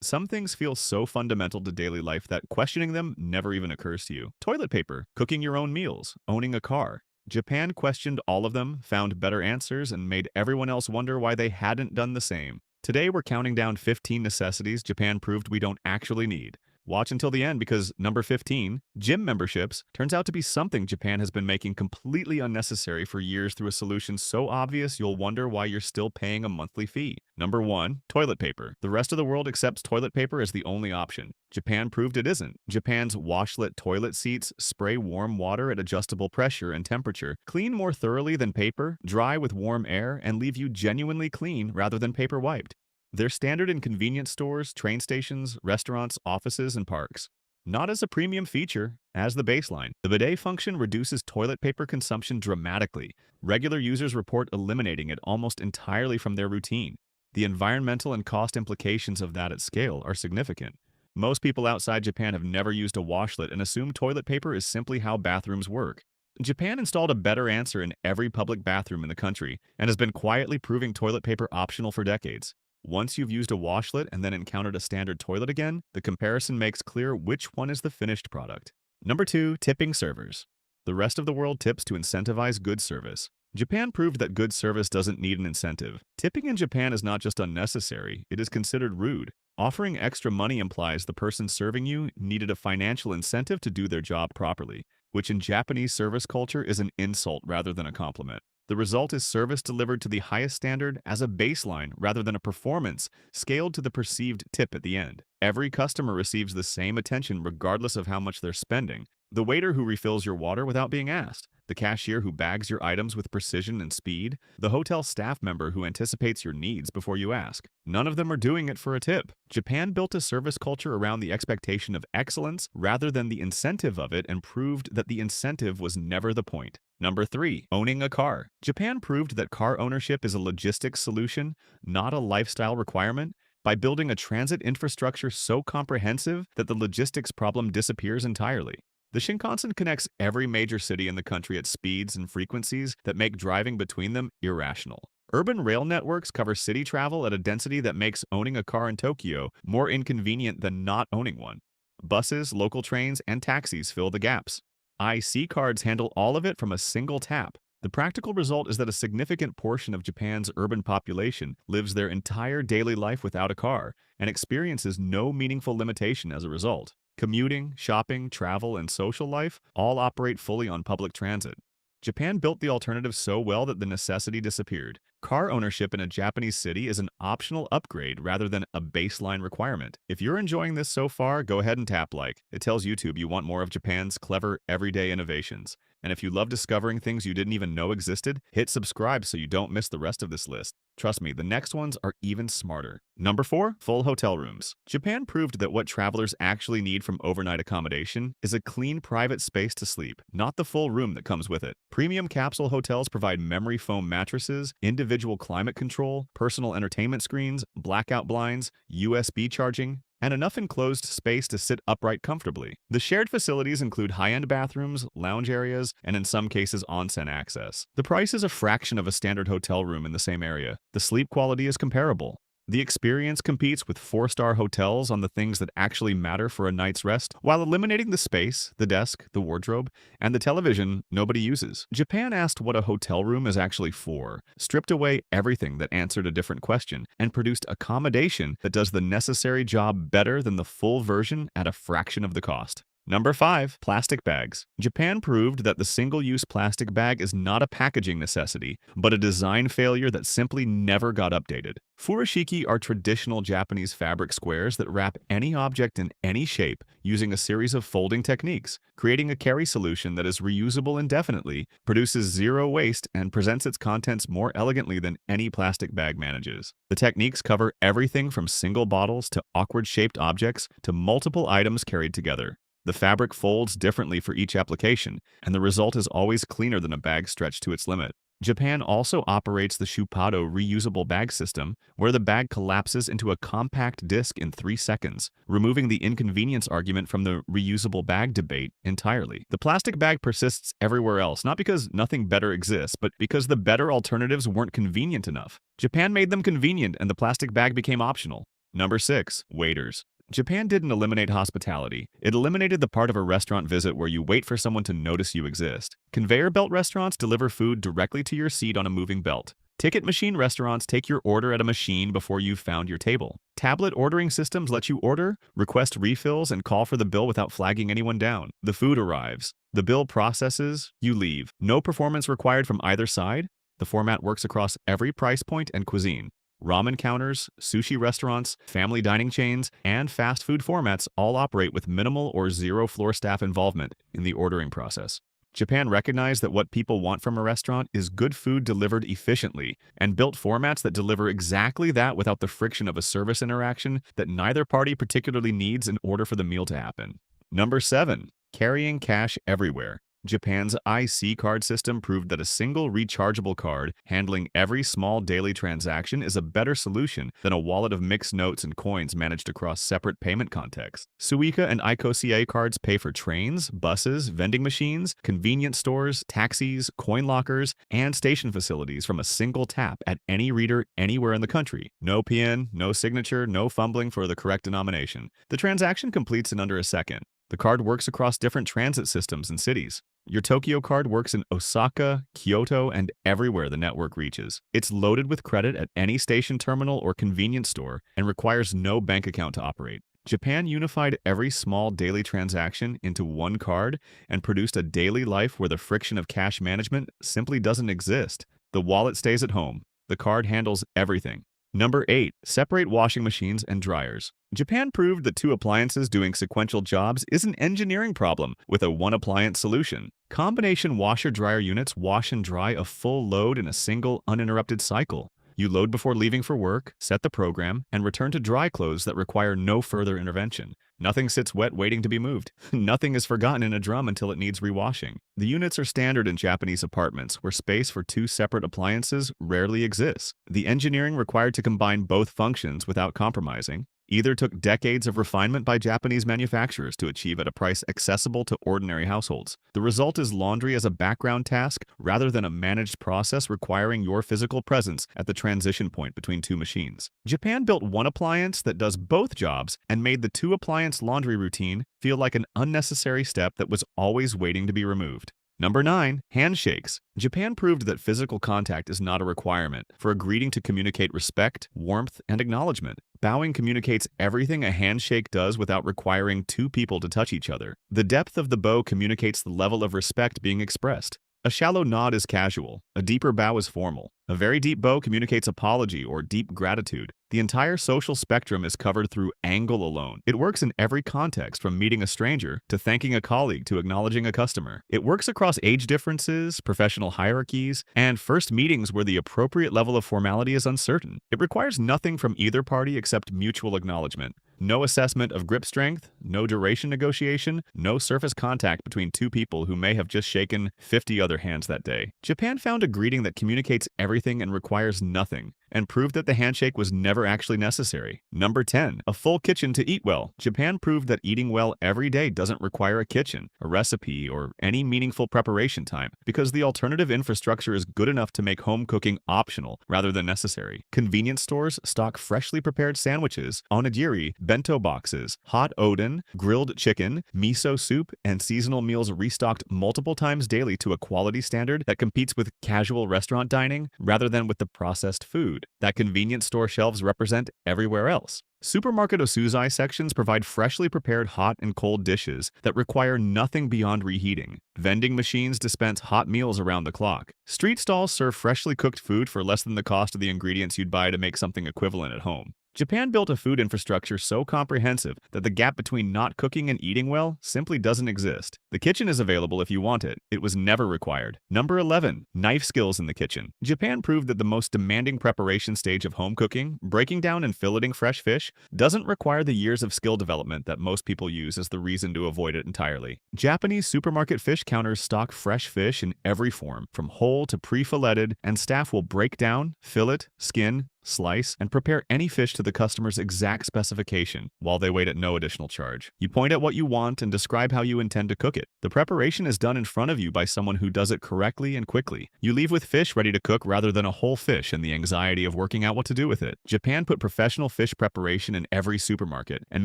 Some things feel so fundamental to daily life that questioning them never even occurs to you. Toilet paper, cooking your own meals, owning a car. Japan questioned all of them, found better answers, and made everyone else wonder why they hadn't done the same. Today, we're counting down 15 necessities Japan proved we don't actually need. Watch until the end because number 15, gym memberships, turns out to be something Japan has been making completely unnecessary for years through a solution so obvious you'll wonder why you're still paying a monthly fee. Number 1, toilet paper. The rest of the world accepts toilet paper as the only option. Japan proved it isn't. Japan's washlet toilet seats spray warm water at adjustable pressure and temperature, clean more thoroughly than paper, dry with warm air, and leave you genuinely clean rather than paper wiped. They're standard in convenience stores, train stations, restaurants, offices, and parks. Not as a premium feature, as the baseline. The bidet function reduces toilet paper consumption dramatically. Regular users report eliminating it almost entirely from their routine. The environmental and cost implications of that at scale are significant. Most people outside Japan have never used a washlet and assume toilet paper is simply how bathrooms work. Japan installed a better answer in every public bathroom in the country and has been quietly proving toilet paper optional for decades. Once you've used a washlet and then encountered a standard toilet again, the comparison makes clear which one is the finished product. Number 2, tipping servers. The rest of the world tips to incentivize good service. Japan proved that good service doesn't need an incentive. Tipping in Japan is not just unnecessary, it is considered rude. Offering extra money implies the person serving you needed a financial incentive to do their job properly, which in Japanese service culture is an insult rather than a compliment. The result is service delivered to the highest standard as a baseline rather than a performance scaled to the perceived tip at the end. Every customer receives the same attention regardless of how much they're spending. The waiter who refills your water without being asked, the cashier who bags your items with precision and speed, the hotel staff member who anticipates your needs before you ask. None of them are doing it for a tip. Japan built a service culture around the expectation of excellence rather than the incentive of it and proved that the incentive was never the point. Number 3, owning a car. Japan proved that car ownership is a logistics solution, not a lifestyle requirement, by building a transit infrastructure so comprehensive that the logistics problem disappears entirely. The Shinkansen connects every major city in the country at speeds and frequencies that make driving between them irrational. Urban rail networks cover city travel at a density that makes owning a car in Tokyo more inconvenient than not owning one. Buses, local trains, and taxis fill the gaps. IC cards handle all of it from a single tap. The practical result is that a significant portion of Japan's urban population lives their entire daily life without a car and experiences no meaningful limitation as a result. Commuting, shopping, travel, and social life all operate fully on public transit. Japan built the alternative so well that the necessity disappeared. Car ownership in a Japanese city is an optional upgrade rather than a baseline requirement. If you're enjoying this so far, go ahead and tap like. It tells YouTube you want more of Japan's clever, everyday innovations. And if you love discovering things you didn't even know existed, hit subscribe so you don't miss the rest of this list. Trust me, the next ones are even smarter. Number 4, full hotel rooms. Japan proved that what travelers actually need from overnight accommodation is a clean private space to sleep, not the full room that comes with it. Premium capsule hotels provide memory foam mattresses, individual climate control, personal entertainment screens, blackout blinds, USB charging, and enough enclosed space to sit upright comfortably. The shared facilities include high-end bathrooms, lounge areas, and in some cases onsen access. The price is a fraction of a standard hotel room in the same area. The sleep quality is comparable. The experience competes with 4-star hotels on the things that actually matter for a night's rest, while eliminating the space, the desk, the wardrobe, and the television nobody uses. Japan asked what a hotel room is actually for, stripped away everything that answered a different question, and produced accommodation that does the necessary job better than the full version at a fraction of the cost. Number 5, plastic bags. Japan proved that the single-use plastic bag is not a packaging necessity, but a design failure that simply never got updated. Furoshiki are traditional Japanese fabric squares that wrap any object in any shape using a series of folding techniques, creating a carry solution that is reusable indefinitely, produces zero waste, and presents its contents more elegantly than any plastic bag manages. The techniques cover everything from single bottles to awkward-shaped objects to multiple items carried together. The fabric folds differently for each application, and the result is always cleaner than a bag stretched to its limit. Japan also operates the Shupado reusable bag system, where the bag collapses into a compact disc in 3 seconds, removing the inconvenience argument from the reusable bag debate entirely. The plastic bag persists everywhere else, not because nothing better exists, but because the better alternatives weren't convenient enough. Japan made them convenient, and the plastic bag became optional. Number 6. Waiters. Japan didn't eliminate hospitality. It eliminated the part of a restaurant visit where you wait for someone to notice you exist. Conveyor belt restaurants deliver food directly to your seat on a moving belt. Ticket machine restaurants take your order at a machine before you've found your table. Tablet ordering systems let you order, request refills, and call for the bill without flagging anyone down. The food arrives. The bill processes, you leave. No performance required from either side. The format works across every price point and cuisine. Ramen counters, sushi restaurants, family dining chains, and fast food formats all operate with minimal or zero floor staff involvement in the ordering process. Japan recognized that what people want from a restaurant is good food delivered efficiently, and built formats that deliver exactly that without the friction of a service interaction that neither party particularly needs in order for the meal to happen. Number 7. Carrying cash everywhere. Japan's IC card system proved that a single rechargeable card handling every small daily transaction is a better solution than a wallet of mixed notes and coins managed across separate payment contexts. Suica and ICOCA cards pay for trains, buses, vending machines, convenience stores, taxis, coin lockers, and station facilities from a single tap at any reader anywhere in the country. No PIN, no signature, no fumbling for the correct denomination. The transaction completes in under a second. The card works across different transit systems and cities. Your Tokyo card works in Osaka, Kyoto, and everywhere the network reaches. It's loaded with credit at any station terminal or convenience store and requires no bank account to operate. Japan unified every small daily transaction into one card and produced a daily life where the friction of cash management simply doesn't exist. The wallet stays at home. The card handles everything. Number 8. Separate washing machines and dryers. Japan proved that two appliances doing sequential jobs is an engineering problem with a one-appliance solution. Combination washer-dryer units wash and dry a full load in a single, uninterrupted cycle. You load before leaving for work, set the program, and return to dry clothes that require no further intervention. Nothing sits wet waiting to be moved. Nothing is forgotten in a drum until it needs rewashing. The units are standard in Japanese apartments, where space for two separate appliances rarely exists. The engineering required to combine both functions without compromising. Either took decades of refinement by Japanese manufacturers to achieve at a price accessible to ordinary households. The result is laundry as a background task rather than a managed process requiring your physical presence at the transition point between two machines. Japan built one appliance that does both jobs and made the two-appliance laundry routine feel like an unnecessary step that was always waiting to be removed. Number 9. Handshakes. Japan proved that physical contact is not a requirement for a greeting to communicate respect, warmth, and acknowledgement. Bowing communicates everything a handshake does without requiring two people to touch each other. The depth of the bow communicates the level of respect being expressed. A shallow nod is casual. A deeper bow is formal. A very deep bow communicates apology or deep gratitude. The entire social spectrum is covered through angle alone. It works in every context, from meeting a stranger to thanking a colleague to acknowledging a customer. It works across age differences, professional hierarchies, and first meetings where the appropriate level of formality is uncertain. It requires nothing from either party except mutual acknowledgement. No assessment of grip strength, no duration negotiation, no surface contact between two people who may have just shaken 50 other hands that day. Japan found a greeting that communicates everything and requires nothing, and proved that the handshake was never actually necessary. Number 10. A full kitchen to eat well. Japan proved that eating well every day doesn't require a kitchen, a recipe, or any meaningful preparation time, because the alternative infrastructure is good enough to make home cooking optional rather than necessary. Convenience stores stock freshly prepared sandwiches, onigiri, bento boxes, hot oden, grilled chicken, miso soup, and seasonal meals restocked multiple times daily to a quality standard that competes with casual restaurant dining rather than with the processed food that convenience store shelves represent everywhere else. Supermarket osuzai sections provide freshly prepared hot and cold dishes that require nothing beyond reheating. Vending machines dispense hot meals around the clock. Street stalls serve freshly cooked food for less than the cost of the ingredients you'd buy to make something equivalent at home. Japan built a food infrastructure so comprehensive that the gap between not cooking and eating well simply doesn't exist. The kitchen is available if you want it. It was never required. Number 11. Knife skills in the kitchen. Japan proved that the most demanding preparation stage of home cooking, breaking down and filleting fresh fish, doesn't require the years of skill development that most people use as the reason to avoid it entirely. Japanese supermarket fish counters stock fresh fish in every form, from whole to pre-filleted, and staff will break down, fillet, skin, slice, and prepare any fish to the customer's exact specification while they wait at no additional charge. You point at what you want and describe how you intend to cook it. The preparation is done in front of you by someone who does it correctly and quickly. You leave with fish ready to cook rather than a whole fish and the anxiety of working out what to do with it. Japan put professional fish preparation in every supermarket and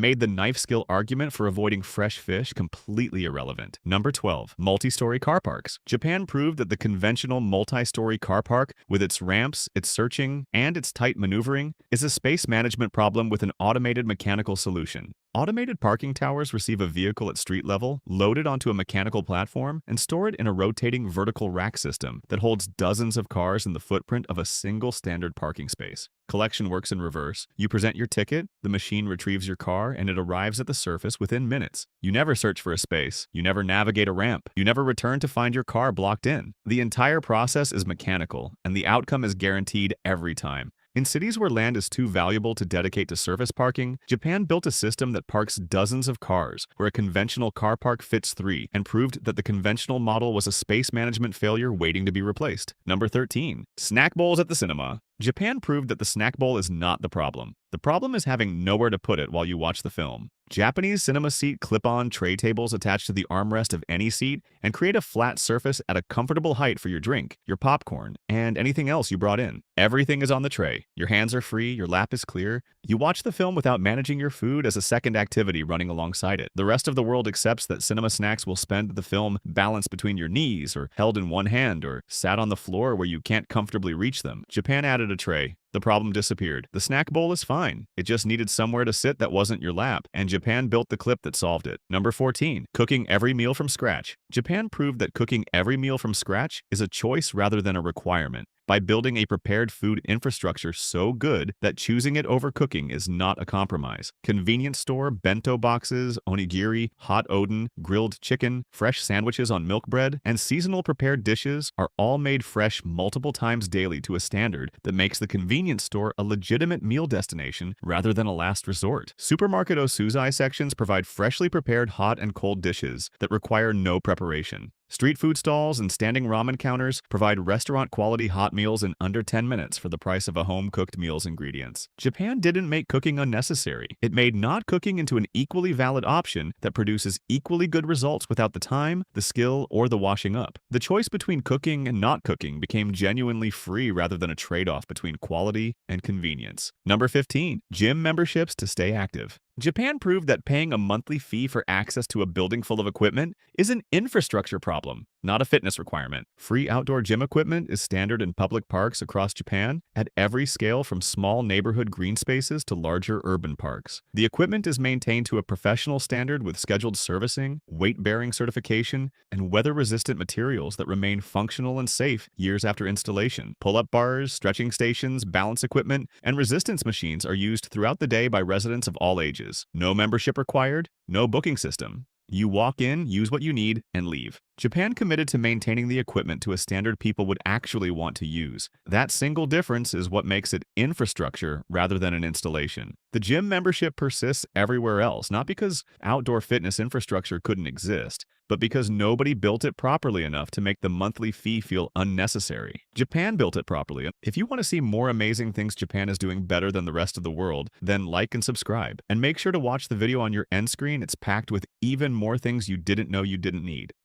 made the knife skill argument for avoiding fresh fish completely irrelevant. Number 12. Multi-story car parks. Japan proved that the conventional multi-story car park, with its ramps, its searching, and its tight maneuvering, is a space management problem with an automated mechanical solution. Automated parking towers receive a vehicle at street level, load it onto a mechanical platform, and store it in a rotating vertical rack system that holds dozens of cars in the footprint of a single standard parking space. Collection works in reverse. You present your ticket, the machine retrieves your car, and it arrives at the surface within minutes. You never search for a space. You never navigate a ramp. You never return to find your car blocked in. The entire process is mechanical, and the outcome is guaranteed every time. In cities where land is too valuable to dedicate to surface parking, Japan built a system that parks dozens of cars, where a conventional car park fits 3, and proved that the conventional model was a space management failure waiting to be replaced. Number 13. Snack bowls at the cinema. Japan proved that the snack bowl is not the problem. The problem is having nowhere to put it while you watch the film. Japanese cinema seat clip-on tray tables attach to the armrest of any seat and create a flat surface at a comfortable height for your drink, your popcorn, and anything else you brought in. Everything is on the tray. Your hands are free, your lap is clear. You watch the film without managing your food as a second activity running alongside it. The rest of the world accepts that cinema snacks will spend the film balanced between your knees, or held in one hand, or sat on the floor where you can't comfortably reach them. Japan added a tray. The problem disappeared. The snack bowl is fine. It just needed somewhere to sit that wasn't your lap, and Japan built the clip that solved it. Number 14. Cooking every meal from scratch. Japan proved that cooking every meal from scratch is a choice rather than a requirement, by building a prepared food infrastructure so good that choosing it over cooking is not a compromise. Convenience store, bento boxes, onigiri, hot oden, grilled chicken, fresh sandwiches on milk bread, and seasonal prepared dishes are all made fresh multiple times daily to a standard that makes the convenience store a legitimate meal destination rather than a last resort. Supermarket osuzai sections provide freshly prepared hot and cold dishes that require no preparation. Street food stalls and standing ramen counters provide restaurant-quality hot meals in under 10 minutes for the price of a home-cooked meal's ingredients. Japan didn't make cooking unnecessary. It made not cooking into an equally valid option that produces equally good results without the time, the skill, or the washing up. The choice between cooking and not cooking became genuinely free rather than a trade-off between quality and convenience. Number 15. Gym memberships to stay active. Japan proved that paying a monthly fee for access to a building full of equipment is an infrastructure problem, not a fitness requirement. Free outdoor gym equipment is standard in public parks across Japan at every scale, from small neighborhood green spaces to larger urban parks. The equipment is maintained to a professional standard with scheduled servicing, weight-bearing certification, and weather-resistant materials that remain functional and safe years after installation. Pull-up bars, stretching stations, balance equipment, and resistance machines are used throughout the day by residents of all ages. No membership required, no booking system. You walk in, use what you need, and leave. Japan committed to maintaining the equipment to a standard people would actually want to use. That single difference is what makes it infrastructure rather than an installation. The gym membership persists everywhere else, not because outdoor fitness infrastructure couldn't exist, but because nobody built it properly enough to make the monthly fee feel unnecessary. Japan built it properly. If you want to see more amazing things Japan is doing better than the rest of the world, then like and subscribe. And make sure to watch the video on your end screen. It's packed with even more things you didn't know you didn't need.